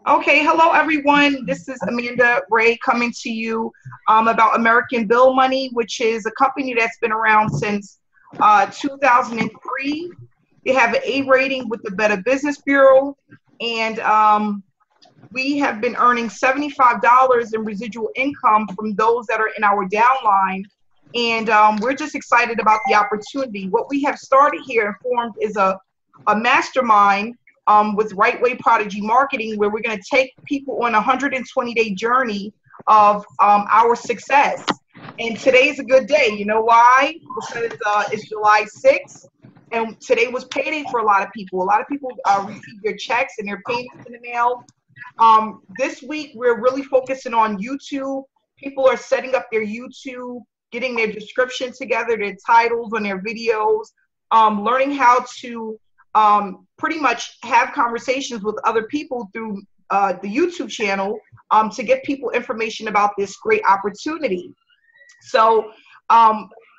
Okay, hello everyone. This is Amanda Ray coming to you about American Bill Money, which is a company that's been around since 2003. They have an A rating with the Better Business Bureau, and we have been earning $75 in residual income from those that are in our downline. And we're just excited about the opportunity. What we have started here and formed is a mastermind with Rightway Prodigy Marketing, where we're going to take people on a 120-day journey of our success. And today's a good day. You know why? Because it's July 6th, and today was payday for a lot of people. A lot of people received their checks and their payments in the mail. This week, we're really focusing on YouTube. People are setting up their YouTube, getting their description together, their titles on their videos, learning how to pretty much have conversations with other people through the YouTube channel to get people information about this great opportunity. So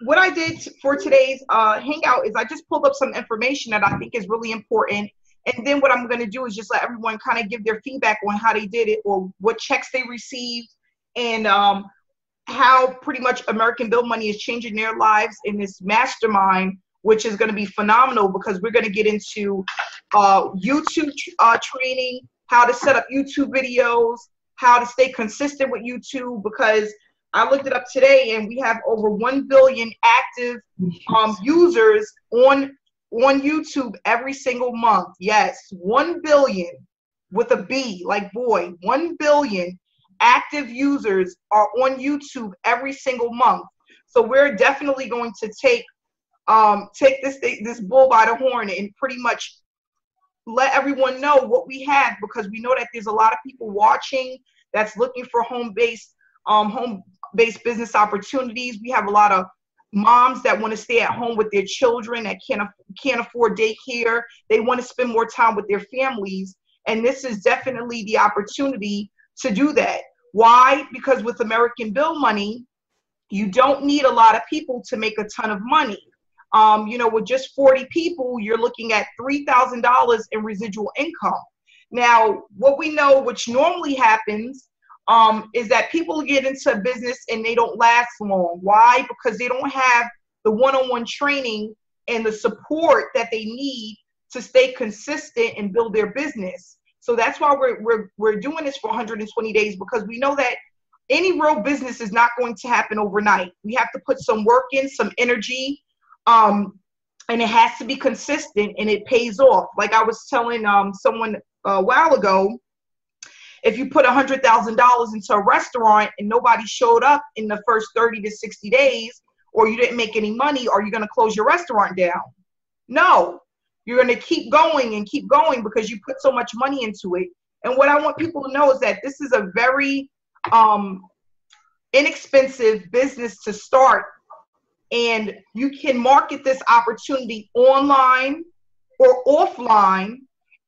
what I did for today's hangout is I just pulled up some information that I think is really important. And then what I'm going to do is just let everyone kind of give their feedback on how they did it or what checks they received, and how pretty much American Bill Money is changing their lives in this mastermind, which is going to be phenomenal because we're going to get into YouTube training, how to set up YouTube videos, how to stay consistent with YouTube, because I looked it up today and we have over 1 billion active users on YouTube every single month. Yes, 1 billion with a B, like boy. 1 billion active users are on YouTube every single month. So we're definitely going to take this bull by the horn and pretty much let everyone know what we have, because we know that there's a lot of people watching that's looking for home-based business opportunities. We have a lot of moms that want to stay at home with their children that can't afford daycare. They want to spend more time with their families, and this is definitely the opportunity to do that. Why? Because with American Bill Money, you don't need a lot of people to make a ton of money. With just 40 people, you're looking at $3,000 in residual income. Now, what we know, which normally happens, is that people get into business and they don't last long. Why? Because they don't have the one-on-one training and the support that they need to stay consistent and build their business. So that's why we're doing this for 120 days, because we know that any real business is not going to happen overnight. We have to put some work in, some energy, and it has to be consistent, and it pays off. Like I was telling someone a while ago, if you put $100,000 into a restaurant and nobody showed up in the first 30 to 60 days, or you didn't make any money, are you going to close your restaurant down? No, you're going to keep going and keep going because you put so much money into it. And what I want people to know is that this is a very inexpensive business to start. And you can market this opportunity online or offline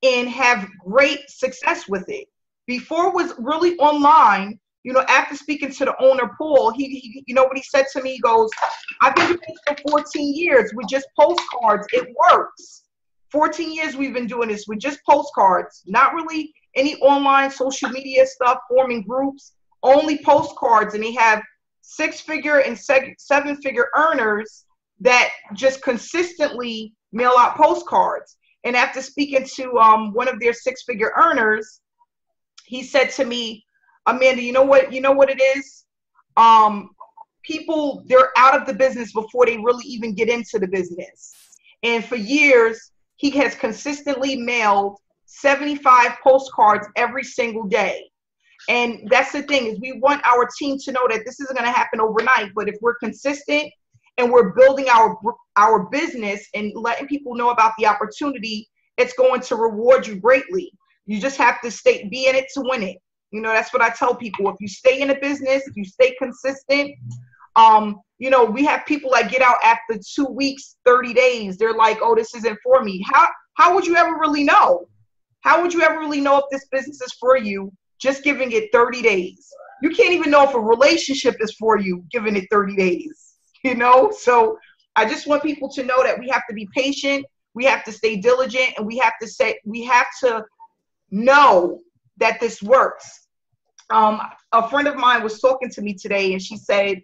and have great success with it. Before it was really online, after speaking to the owner, Paul, he what he said to me, he goes, I've been doing this for 14 years with just postcards. It works. 14 years we've been doing this with just postcards, not really any online social media stuff, forming groups, only postcards. And they have 6-figure and 7-figure earners that just consistently mail out postcards. And after speaking to one of their 6-figure earners, he said to me, Amanda, you know what it is? People, they're out of the business before they really even get into the business. And for years, he has consistently mailed 75 postcards every single day. And that's the thing, is we want our team to know that this isn't going to happen overnight, but if we're consistent and we're building our business and letting people know about the opportunity, it's going to reward you greatly. You just have to be in it to win it. That's what I tell people. If you stay in a business, if you stay consistent, we have people that get out after 2 weeks, 30 days. They're like, oh, this isn't for me. How would you ever really know? How would you ever really know if this business is for you? Just giving it 30 days. You can't even know if a relationship is for you, giving it 30 days, So I just want people to know that we have to be patient. We have to stay diligent, and we have to know that this works. A friend of mine was talking to me today, and she said,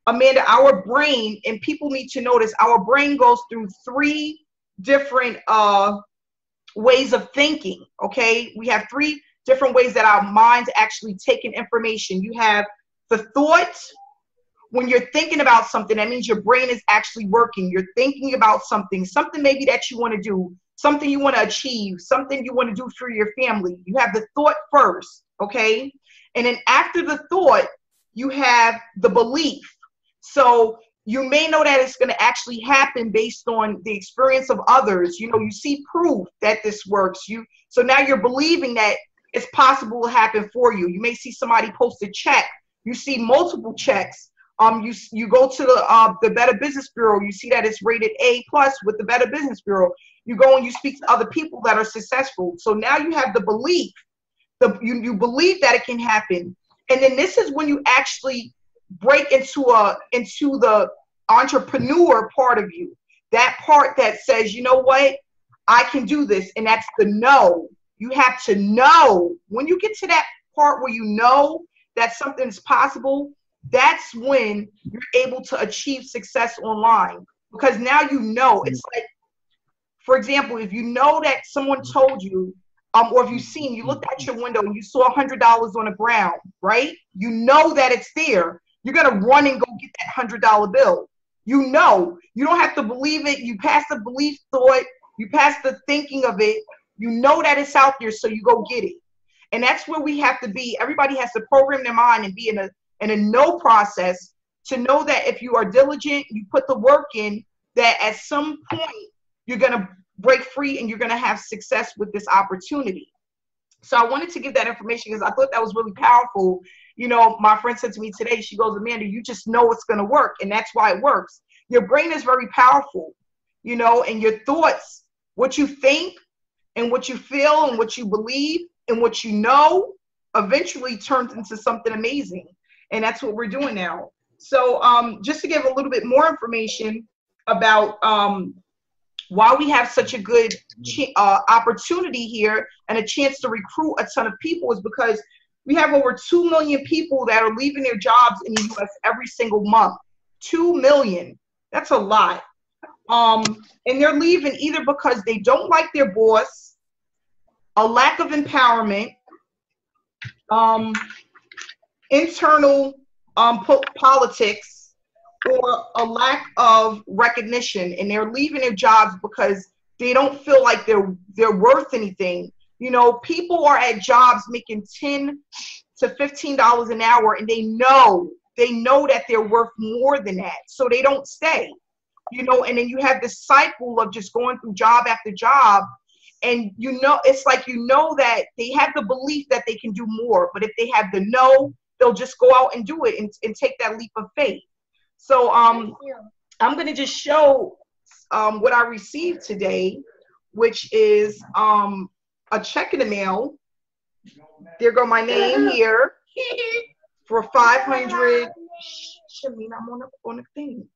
Amanda, our brain, and people need to notice, our brain goes through 3 different ways of thinking, okay? We have 3 different ways that our minds actually take in information. You have the thought. When you're thinking about something, that means your brain is actually working. You're thinking about something maybe that you want to do, something you want to achieve, something you want to do for your family. You have the thought first, okay? And then after the thought, you have the belief. So you may know that it's going to actually happen based on the experience of others. You know, you see proof that this works. So now you're believing that it's possible to happen for you. You may see somebody post a check. You see multiple checks. You go to the Better Business Bureau. You see that it's rated A+ with the Better Business Bureau. You go and you speak to other people that are successful. So now you have the belief. You believe that it can happen. And then this is when you actually break into the entrepreneur part of you. That part that says, you know what, I can do this. And that's the know. You have to know. When you get to that part where you know that something's possible, that's when you're able to achieve success online. Because now you know. It's like, for example, if you know that someone told you, or if you looked out your window and you saw $100 on the ground, right? You know that it's there. You're going to run and go get that $100 bill. You know. You don't have to believe it. You pass the belief thought. You pass the thinking of it. You know that it's out there, so you go get it. And that's where we have to be. Everybody has to program their mind and be in a know process to know that if you are diligent, you put the work in, that at some point you're going to break free and you're going to have success with this opportunity. So I wanted to give that information because I thought that was really powerful. You know, my friend said to me today, she goes, Amanda, you just know it's going to work. And that's why it works. Your brain is very powerful, you know, and your thoughts, what you think and what you feel and what you believe and what you know eventually turns into something amazing. And that's what we're doing now. So just to give a little bit more information about why we have such a good opportunity here and a chance to recruit a ton of people is because we have over 2 million people that are leaving their jobs in the U.S. every single month. 2 million. That's a lot. And they're leaving either because they don't like their boss, a lack of empowerment, internal politics, or a lack of recognition, and they're leaving their jobs because they don't feel like they're worth anything. You know, people are at jobs making $10 to $15 an hour, and they know that they're worth more than that, so they don't stay. You know, and then you have this cycle of just going through job after job, and you know, it's like, you know, that they have the belief that they can do more, but if they have the know, they'll just go out and do it and take that leap of faith. So I'm going to just show what I received today, which is a check in the mail. There go my name here for 500. Shameen, I'm on the thing.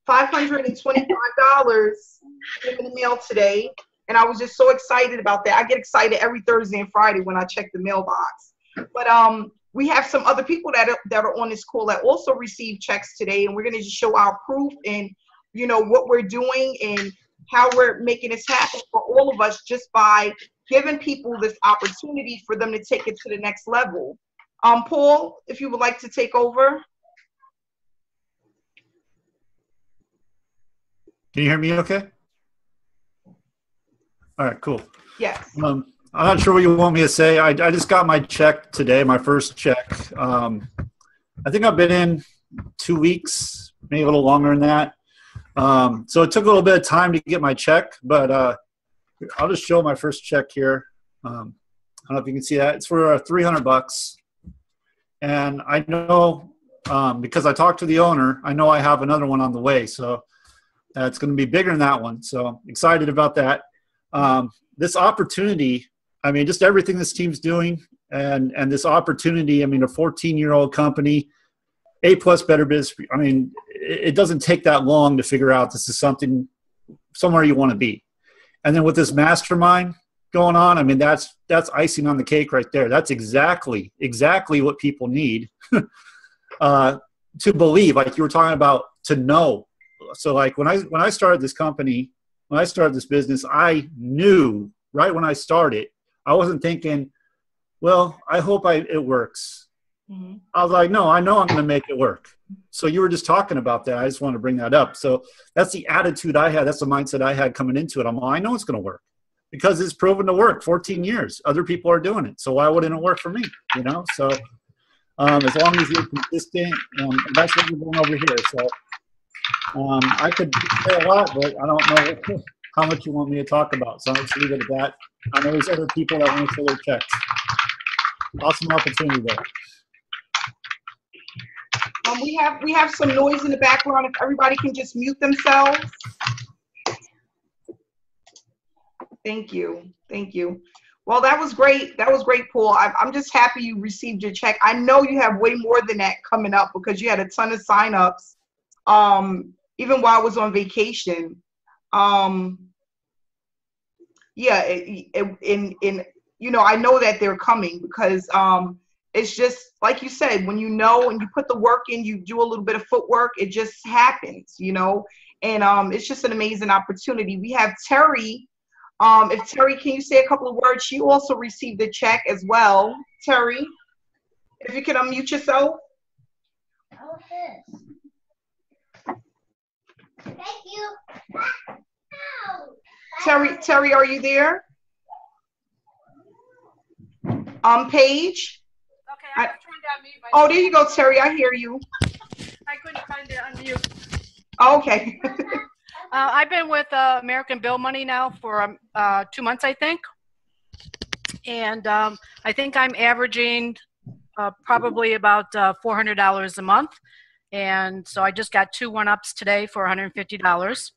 $525 in the mail today, and I was just so excited about that. I get excited every Thursday and Friday when I check the mailbox. But we have some other people that are on this call that also received checks today, and we're going to just show our proof and, you know, what we're doing and how we're making this happen for all of us just by giving people this opportunity for them to take it to the next level. Paul, if you would like to take over. Can you hear me okay? All right, cool. Yes. I'm not sure what you want me to say. I just got my check today, my first check. I think I've been in 2 weeks, maybe a little longer than that. So it took a little bit of time to get my check, but I'll just show my first check here. I don't know if you can see that. It's for $300. And I know because I talked to the owner, I know I have another one on the way. So it's going to be bigger than that one. So excited about that. This opportunity, I mean, just everything this team's doing and this opportunity, I mean, a 14-year-old company, A+ Better Biz, I mean, it doesn't take that long to figure out this is somewhere you want to be. And then with this mastermind, going on, I mean, that's icing on the cake right there. That's exactly what people need to believe, like you were talking about, to know. So like when I started this company, when I started this business, I knew right when I started, I wasn't thinking, well, I hope it works. Mm-hmm. I was like, no, I know I'm going to make it work. So you were just talking about that. I just wanted to bring that up. So that's the attitude I had. That's the mindset I had coming into it. I know it's going to work because it's proven to work. 14 years. Other people are doing it. So why wouldn't it work for me? You know? So as long as you're consistent, that's what we're doing over here. So I could say a lot, but I don't know how much you want me to talk about. So I'll just leave it at that. I know there's other people that want to fill their checks. Awesome opportunity there. We have some noise in the background. If everybody can just mute themselves. Thank you. Thank you. Well, that was great. That was great, Paul. I'm just happy you received your check. I know you have way more than that coming up because you had a ton of signups, even while I was on vacation. Yeah, you know, I know that they're coming because it's just like you said, when you know and you put the work in, you do a little bit of footwork, it just happens, you know. And it's just an amazing opportunity. We have Terry. If Terry, can you say a couple of words? She also received a check as well. Terry, if you can unmute yourself. Thank you. Terry, are you there? Paige? Okay, I was trying to unmute myself. Oh, there you go, Terry. I hear you. I couldn't find it unmute. Okay. I've been with American Bill Money now for 2 months, I think. And I think I'm averaging probably about $400 a month. And so I just got 2 one-ups today for $150.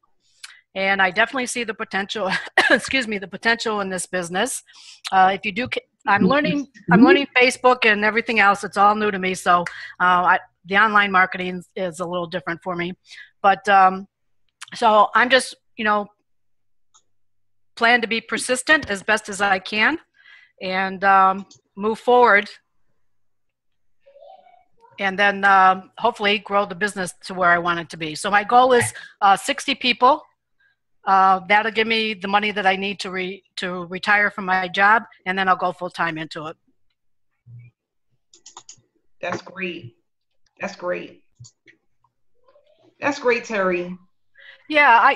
And I definitely see the potential, excuse me, the potential in this business. If you do, I'm learning Facebook and everything else. It's all new to me. So the online marketing is a little different for me. But so I'm just, you know, plan to be persistent as best as I can and move forward. And then hopefully grow the business to where I want it to be. So my goal is 60 people. That'll give me the money that I need to retire from my job, and then I'll go full time into it. That's great. That's great. That's great, Terry. Yeah,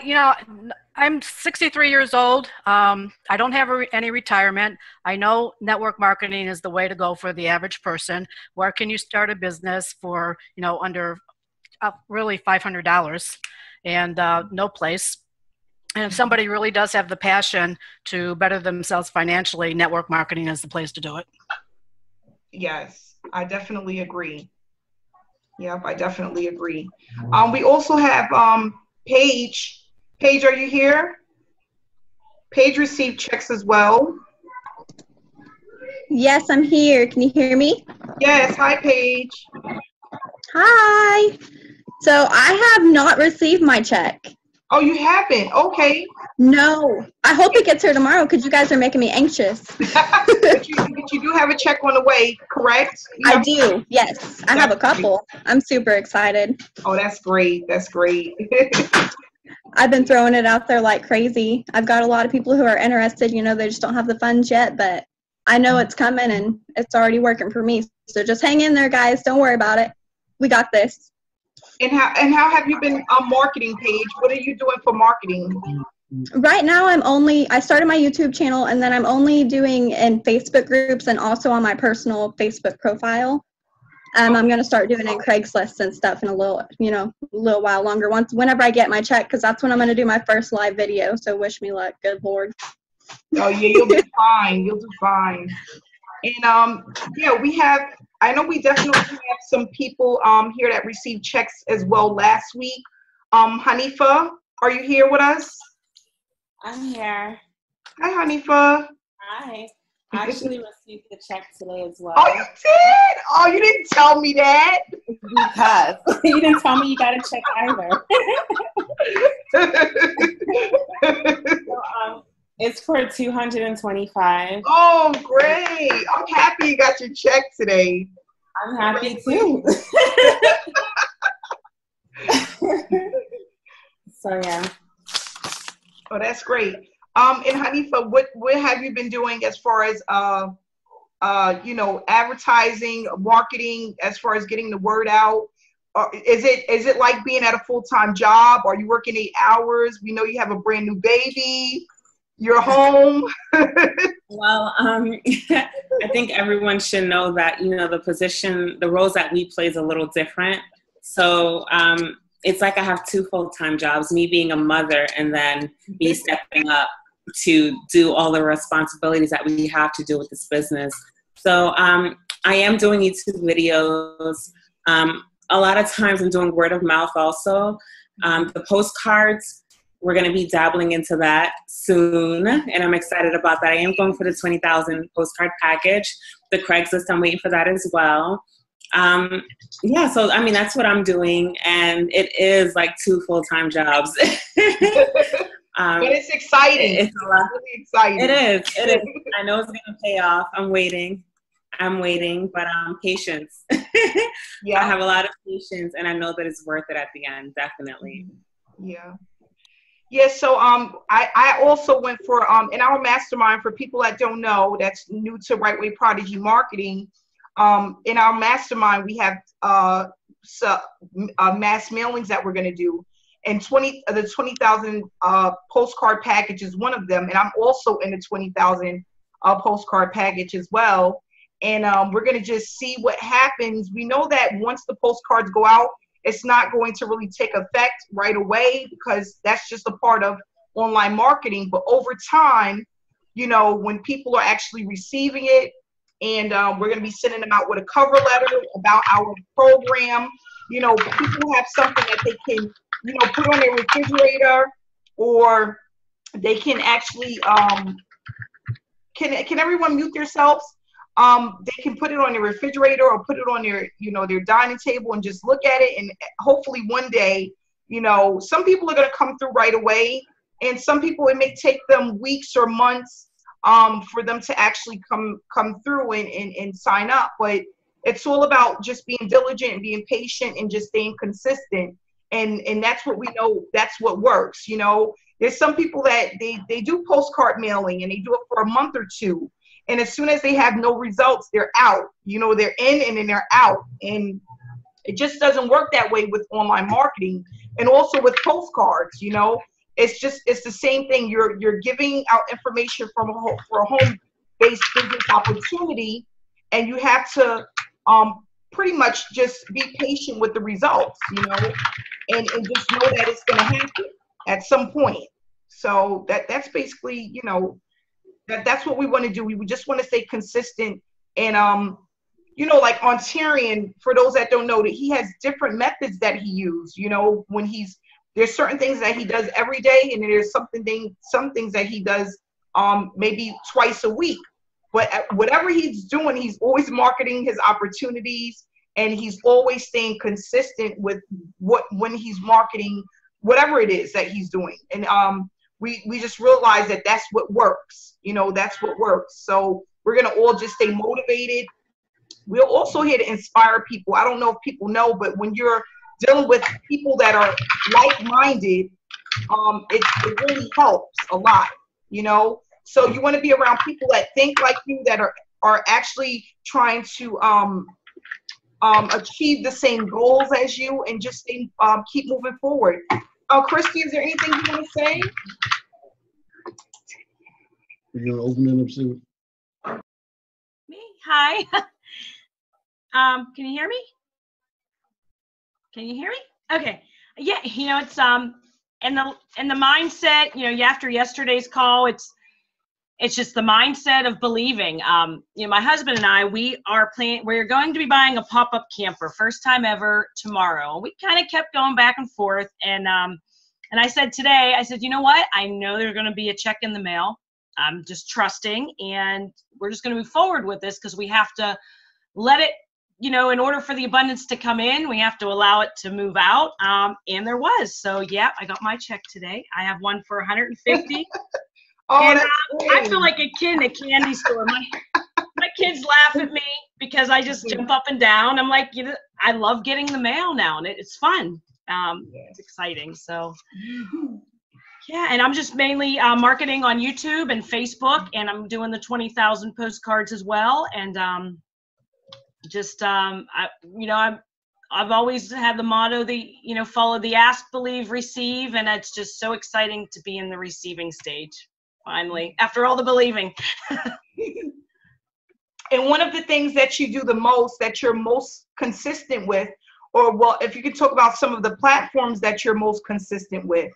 I'm 63 years old. I don't have any retirement. I know network marketing is the way to go for the average person. Where can you start a business for, under really $500 and no place? And if somebody really does have the passion to better themselves financially, network marketing is the place to do it. Yes, I definitely agree. Yep, I definitely agree. We also have Paige. Paige, are you here? Paige received checks as well. Yes, I'm here. Can you hear me? Yes. Hi, Paige. Hi. So I have not received my check. Oh, you haven't? Okay. No. I hope it gets here tomorrow because you guys are making me anxious. but you do have a check on the way, correct? I do. Yes. I have a couple. I'm super excited. Oh, that's great. That's great. I've been throwing it out there like crazy. I've got a lot of people who are interested. They just don't have the funds yet, but I know it's coming and it's already working for me. So just hang in there, guys. Don't worry about it. We got this. And how have you been marketing, Paige? What are you doing for marketing? Right now, I started my YouTube channel, and then I'm only doing in Facebook groups and also on my personal Facebook profile. I'm going to start doing in Craigslist and stuff in a little while longer. Whenever I get my check, because that's when I'm going to do my first live video. So wish me luck. Good Lord. Oh yeah, you'll do fine. You'll do fine. And yeah, I know we definitely have some people here that received checks as well last week. Hanifa, are you here with us? I'm here. Hi, Hanifa. Hi. I actually received the check today as well. Oh, you did? Oh, you didn't tell me that. Because you didn't tell me you got a check either. So, It's for 225. Oh, great. I'm happy you got your check today. I'm happy too. So yeah. Oh, that's great. And Hanifa, what have you been doing as far as advertising, marketing, as far as getting the word out? Is it like being at a full-time job? Are you working 8 hours? We know you have a brand new baby. You're home. Well, I think everyone should know that, the roles that we play is a little different. So it's like I have 2 full-time jobs, me being a mother and then me stepping up to do all the responsibilities that we have to do with this business. So I am doing YouTube videos. A lot of times I'm doing word of mouth also. The postcards, we're going to be dabbling into that soon, and I'm excited about that. I am going for the 20,000 postcard package. The Craigslist, I'm waiting for that as well. Yeah, so I mean, that's what I'm doing, and it is like 2 full-time jobs. But it's exciting. It's a lot. Really exciting. It is. I know it's going to pay off. I'm waiting, but patience. Yeah. I have a lot of patience, and I know that it's worth it at the end, definitely. Yeah. Yeah, so I also went for in our mastermind, for people that don't know, that's new to Rightway Prodigy Marketing. In our mastermind, we have mass mailings that we're going to do, and the 20,000 postcard package is one of them, and I'm also in the 20,000 postcard package as well. And we're going to just see what happens. We know that once the postcards go out, it's not going to really take effect right away, because that's just a part of online marketing. But over time, when people are actually receiving it, and we're going to be sending them out with a cover letter about our program. People have something that they can, put on their refrigerator, or they can actually, can everyone mute themselves? They can put it on their refrigerator or put it on their, their dining table and just look at it. And hopefully one day, some people are going to come through right away, and some people, it may take them weeks or months for them to actually come through and sign up. But it's all about just being diligent and being patient and just staying consistent. And that's what we know, that's what works. There's some people that they do postcard mailing, and they do it for a month or 2. And as soon as they have no results, they're out. They're in and then they're out. And it just doesn't work that way with online marketing, and also with postcards. It's the same thing. You're giving out information for a home-based business opportunity, and you have to pretty much just be patient with the results, and just know that it's going to happen at some point. So that's basically, that's what we want to do. We just want to stay consistent. And like on Tyrion, for those that don't know, that he has different methods that he uses. When there's certain things that he does every day, and then there's some things that he does maybe twice a week. But whatever he's doing, he's always marketing his opportunities, and he's always staying consistent with when he's marketing whatever it is that he's doing. And we just realize that that's what works. That's what works. So we're going to all just stay motivated. We're also here to inspire people. I don't know if people know, but when you're dealing with people that are like-minded, it really helps a lot, So you want to be around people that think like you, that are actually trying to achieve the same goals as you, and just keep moving forward. Christy, is there anything you want to say? You're going to open it up soon. Me? Hi. Can you hear me? Can you hear me? Okay. Yeah, it's in the mindset, after yesterday's call, it's just the mindset of believing. My husband and I, we're going to be buying a pop-up camper, first time ever, tomorrow. We kind of kept going back and forth, and I said today, you know what? I know there's going to be a check in the mail. I'm just trusting, and we're just going to move forward with this, because we have to let it, in order for the abundance to come in, we have to allow it to move out. And there was. So yeah, I got my check today. I have one for $150. Oh, And that's I great. feel like a kid in a candy store. My kids laugh at me because I just jump up and down. I'm like, I love getting the mail now, and it's fun. It's exciting. So, yeah, and I'm just mainly marketing on YouTube and Facebook, and I'm doing the 20,000 postcards as well. And I've always had the motto, follow the ask, believe, receive, and it's just so exciting to be in the receiving stage finally after all the believing. And one of the things that you do the most, that you're most consistent with, or well, if you could talk about some of the platforms that you're most consistent with,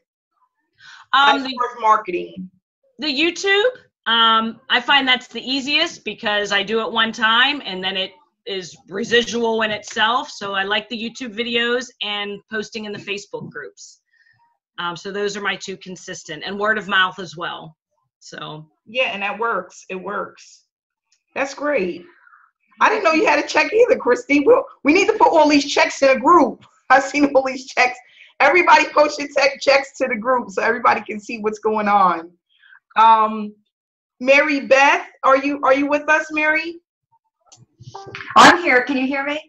as far as marketing. The YouTube, I find that's the easiest because I do it one time and then it is residual in itself. So I like the YouTube videos and posting in the Facebook groups. So those are my two consistent, and word of mouth as well. So yeah, and that works. It works. That's great. I didn't know you had a check either, Christy. We need to put all these checks in a group. I've seen all these checks. Everybody post your checks to the group so everybody can see what's going on. Mary Beth, are you with us, Mary? I'm here. Can you hear me?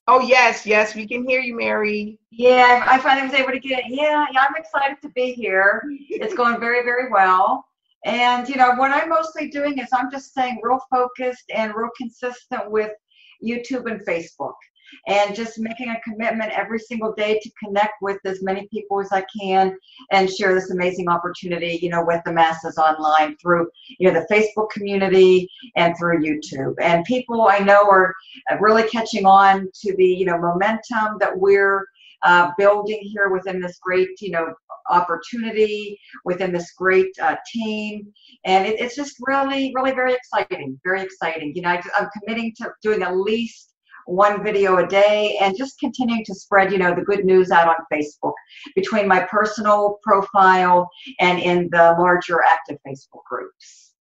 Oh, yes, we can hear you, Mary. Yeah, I finally was able to get it. Yeah, I'm excited to be here. It's going very, very well. And, what I'm mostly doing is I'm just staying real focused and real consistent with YouTube and Facebook, and just making a commitment every single day to connect with as many people as I can and share this amazing opportunity, with the masses online through, the Facebook community and through YouTube. And people I know are really catching on to the, momentum that we're building here within this great, opportunity, within this great team. And it's just really, really very exciting, very exciting. I'm committing to doing at least one video a day and just continuing to spread, the good news out on Facebook between my personal profile and in the larger active Facebook groups.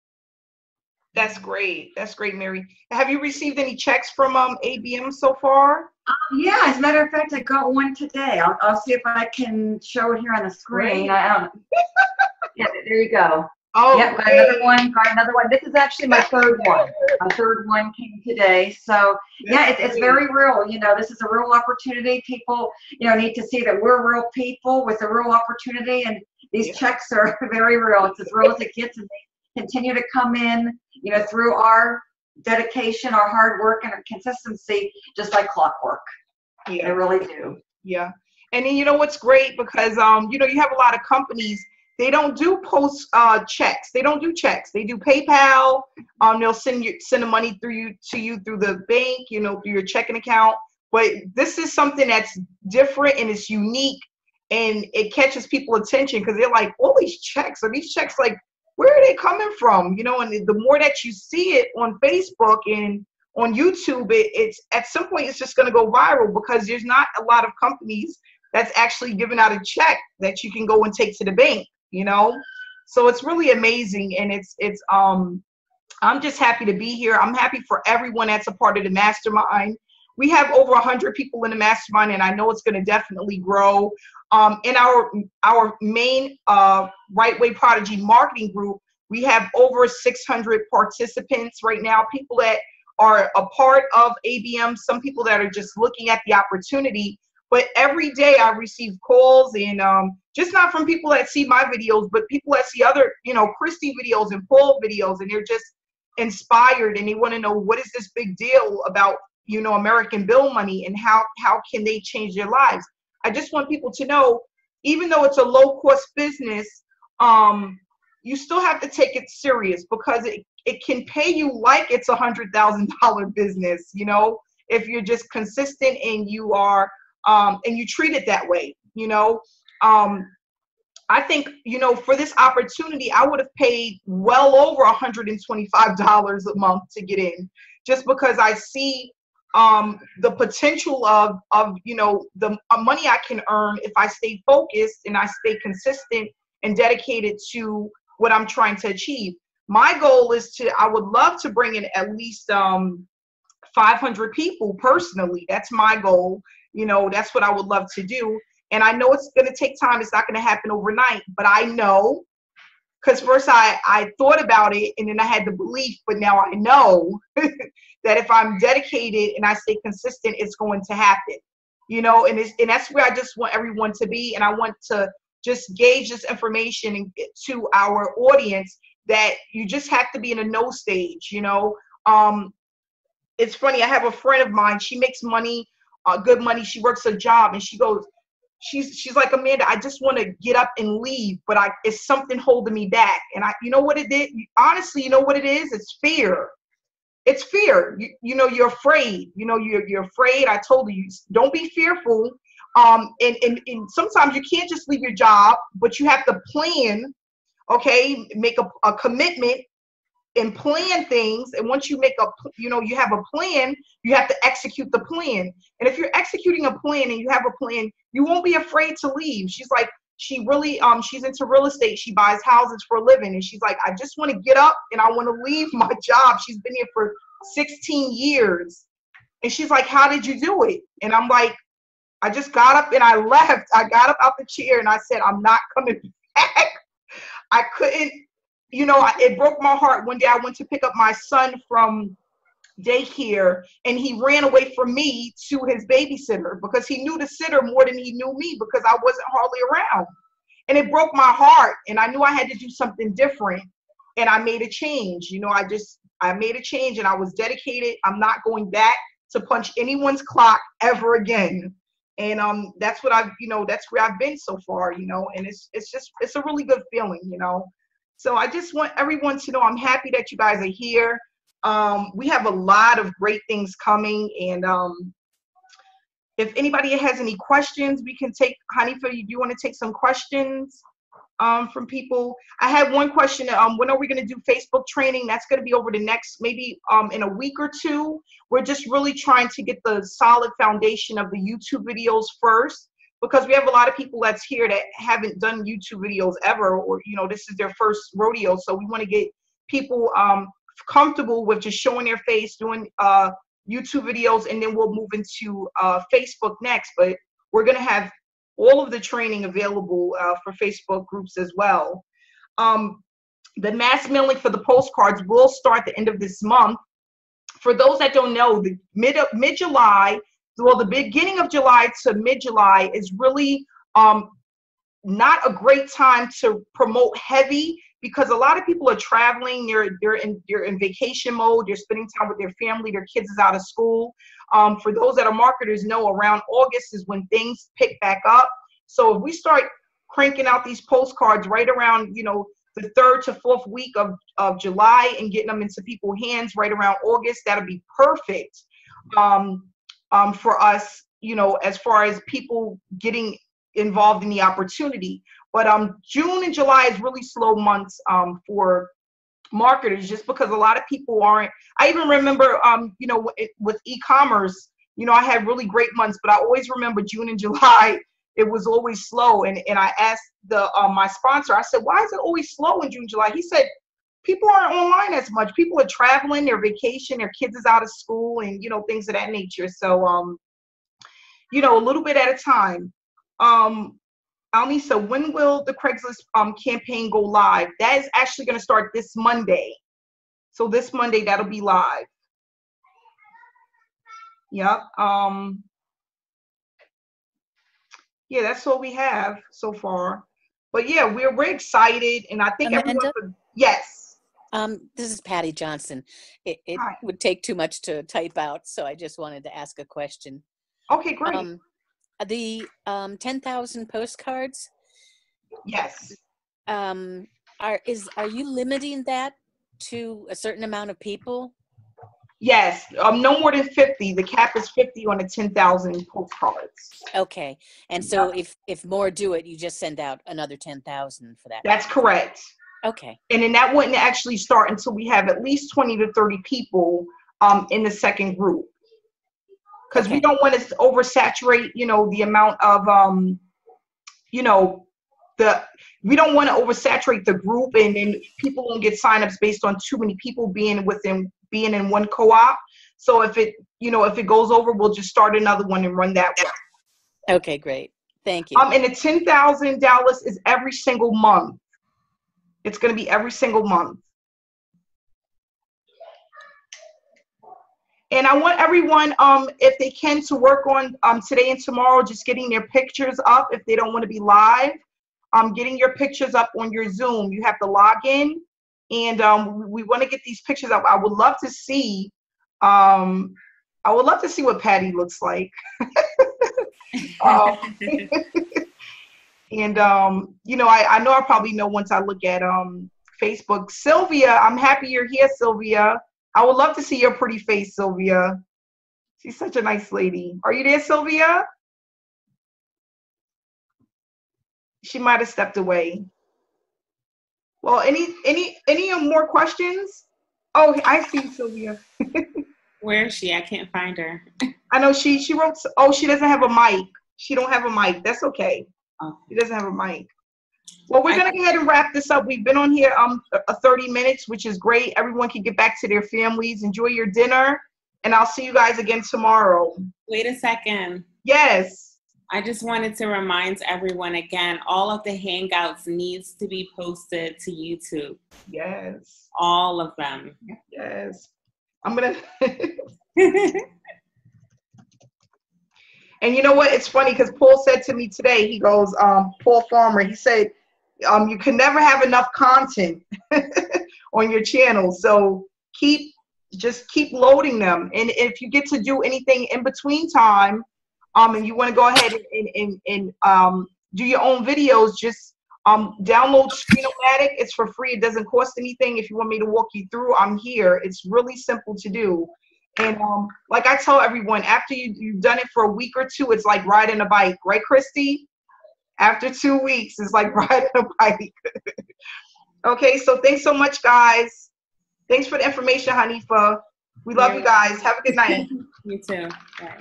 That's great. That's great, Mary. Have you received any checks from ABM so far? Yeah, as a matter of fact, I got one today. I'll see if I can show it here on the screen. Yeah, there you go. Oh, yep, got another one. This is actually my third one. My third one came today. So yeah, it's very real. This is a real opportunity. People, need to see that we're real people with a real opportunity, and these checks are very real. It's as real as it gets, and they continue to come in, through our dedication, our hard work, and our consistency, just like clockwork. Yeah, they really do. Yeah, and then what's great, because you have a lot of companies. They don't do post checks. They don't do checks. They do PayPal. They'll send the money to you through the bank, through your checking account. But this is something that's different and it's unique, and it catches people's attention because they're like, all these checks, are these checks, like, where are they coming from? And the more that you see it on Facebook and on YouTube, it's at some point it's just going to go viral, because there's not a lot of companies that's actually giving out a check that you can go and take to the bank. So it's really amazing, and I'm just happy to be here. I'm happy for everyone that's a part of the mastermind. We have over 100 people in the mastermind, and I know it's going to definitely grow. In our main Rightway Prodigy Marketing group, we have over 600 participants right now, people that are a part of ABM, some people that are just looking at the opportunity. But every day I receive calls, and just not from people that see my videos, but people that see other, Christy videos and Paul videos, and they're just inspired, and they want to know, what is this big deal about, American Bill Money, and how can they change their lives? I just want people to know, even though it's a low-cost business, you still have to take it serious, because it can pay you like it's $100,000 business, if you're just consistent and you are and you treat it that way. I think, for this opportunity, I would have paid well over $125 a month to get in, just because I see the potential of the money I can earn if I stay focused and I stay consistent and dedicated to what I'm trying to achieve. My goal is I would love to bring in at least 500 people personally. That's my goal. That's what I would love to do. And I know it's going to take time. It's not going to happen overnight, but I know because first I thought about it and then I had the belief, but now I know that if I'm dedicated and I stay consistent, it's going to happen, you know, and that's where I just want everyone to be. And I want to just gauge this information to our audience that you just have to be in a no stage, you know. It's funny, I have a friend of mine, she makes money, good money, she works a job, and she goes, she's like, Amanda, I just want to get up and leave, but it's something holding me back. And you know what it is? Honestly, you know what it is? It's fear. It's fear. You know, you're afraid. You know, you're afraid. I told you, don't be fearful. And sometimes you can't just leave your job, but you have to plan, okay, make a commitment and plan things. And once you you have a plan, you have to execute the plan. And if you're executing a plan and you have a plan, you won't be afraid to leave. She's like, she really, she's into real estate. She buys houses for a living. And she's like, I just want to get up and I want to leave my job. She's been here for 16 years. And she's like, how did you do it? And I'm like, I just got up and I left. I got up out the chair and I said, I'm not coming back. I couldn't, you know, it broke my heart. One day I went to pick up my son from daycare and he ran away from me to his babysitter because he knew the sitter more than he knew me because I wasn't hardly around. And it broke my heart and I knew I had to do something different. And I made a change. You know, I made a change and I was dedicated. I'm not going back to punch anyone's clock ever again. And that's what that's where I've been so far, you know, and it's a really good feeling, you know. So I just want everyone to know I'm happy that you guys are here. We have a lot of great things coming. And if anybody has any questions, we can take, Hanifa, do you want to take some questions from people? I had one question. When are we going to do Facebook training? That's going to be over the next, maybe in a week or two. We're just really trying to get the solid foundation of the YouTube videos first, because we have a lot of people that's here that haven't done YouTube videos ever, or, you know, this is their first rodeo. So we want to get people comfortable with just showing their face, doing YouTube videos, and then we'll move into Facebook next. But we're going to have all of the training available for Facebook groups as well. The mass mailing for the postcards will start the end of this month. For those that don't know, the mid-July, well, the beginning of July to mid-July is really not a great time to promote heavy, because a lot of people are traveling, they're in vacation mode, they're spending time with their family, their kids is out of school. For those that are marketers know, around August is when things pick back up. So if we start cranking out these postcards right around, you know, the 3rd to 4th week of July and getting them into people's hands right around August, that'll be perfect for us, you know, as far as people getting involved in the opportunity. But June and July is really slow months for marketers, just because a lot of people aren't. I even remember, you know, with e-commerce, you know, I had really great months, but I always remember June and July, it was always slow. And I asked my sponsor, I said, why is it always slow in June, July? He said, people aren't online as much. People are traveling, their vacation, their kids is out of school, and, you know, things of that nature. So, you know, a little bit at a time. Almisa, when will the Craigslist campaign go live? That is actually going to start this Monday. So this Monday, that'll be live. Yep. Yeah, that's what we have so far. But yeah, we're excited, and I think Amanda? everyone. Yes. This is Patty Johnson. It would take too much to type out, so I just wanted to ask a question. Okay, great. The 10,000 postcards. Yes. Are you limiting that to a certain amount of people? Yes. No more than 50. The cap is 50 on the 10,000 postcards. Okay. And so if more do it, you just send out another 10,000 for that. That's correct. Okay. And then that wouldn't actually start until we have at least 20 to 30 people in the second group. Because we don't want to oversaturate, you know, the amount of, you know, we don't want to oversaturate the group, and then people won't get signups based on too many people being in one co-op. So if it goes over, we'll just start another one and run that one. Okay, great. Thank you. And the $10,000 is every single month. It's going to be every single month. And I want everyone, if they can, to work on today and tomorrow, just getting their pictures up if they don't want to be live. Getting your pictures up on your Zoom. You have to log in, and we want to get these pictures up. I would love to see. I would love to see what Patty looks like. And you know, I know I probably know once I look at Facebook. Sylvia, I'm happy you're here, Sylvia. I would love to see your pretty face, Sylvia. She's such a nice lady. Are you there, Sylvia? She might have stepped away. Well, any more questions? Oh, I see Sylvia. Where is she? I can't find her. I know she wrote. Oh, she doesn't have a mic. She don't have a mic. That's okay. Oh. She doesn't have a mic. Well, we're gonna go ahead and wrap this up. We've been on here 30 minutes, which is great. Everyone can get back to their families. Enjoy your dinner, and I'll see you guys again tomorrow. Wait a second. Yes. I just wanted to remind everyone again, all of the Hangouts needs to be posted to YouTube. Yes. All of them. Yes. I'm gonna. And you know what? It's funny because Paul said to me today, he goes, Paul Farmer, he said, you can never have enough content on your channel. So just keep loading them. And if you get to do anything in between time, and you want to go ahead and do your own videos, just download Screenomatic. It's for free. It doesn't cost anything. If you want me to walk you through, I'm here. It's really simple to do. And like I tell everyone, after you've done it for a week or two, it's like riding a bike. Right, Christy? After 2 weeks, it's like riding a bike. Okay, so thanks so much, guys. Thanks for the information, Hanifa. We love you guys. Have a good night. You too. Bye.